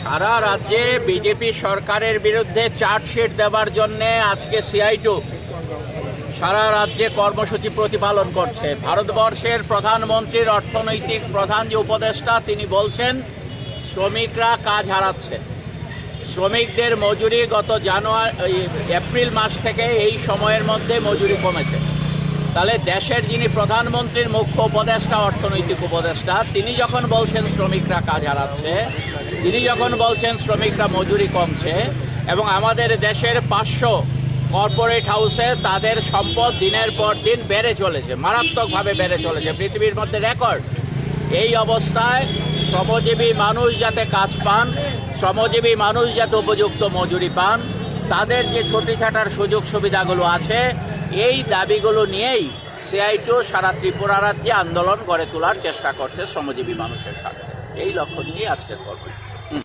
সারা রাজ্যে বিজেপি সরকারের বিরুদ্ধে চার্জশিট দেওয়ার জন্য আজকে সিআইটিউ সারা রাজ্যে কর্মসূচি প্রতিপালন করছে। ভারতবর্ষের প্রধানমন্ত্রীর অর্থনৈতিক প্রধান যে উপদেষ্টা তিনি বলছেন শ্রমিকরা কাজ হারাচ্ছে। শ্রমিকদের মজুরি গত এপ্রিল মাস থেকে এই সময়ের মধ্যে মজুরি কমেছে। তাহলে দেশের যিনি প্রধানমন্ত্রীর মুখ্য উপদেষ্টা অর্থনৈতিক উপদেষ্টা তিনি যখন বলছেন শ্রমিকরা কাজ হারাচ্ছে, তিনি যখন বলছেন শ্রমিকরা মজুরি কমছে এবং আমাদের দেশের 500 কর্পোরেট হাউসে তাদের সম্পদ দিনের পর দিন বেড়ে চলেছে, মারাত্মকভাবে বেড়ে চলেছে, পৃথিবীর মধ্যে রেকর্ড। এই অবস্থায় শ্রমজীবী মানুষ যাতে কাজ পান, শ্রমজীবী মানুষ যাতে উপযুক্ত মজুরি পান, তাদের যে ছুটিছাটার সুযোগ সুবিধাগুলো আছে এই দাবিগুলো নিয়েই সিআইটিউ সারা ত্রিপুরা রাজ্যে আন্দোলন গড়ে তোলার চেষ্টা করছে শ্রমজীবী মানুষের সাথে। এই লক্ষ্য নিয়েই আজকের কর্মসূচি।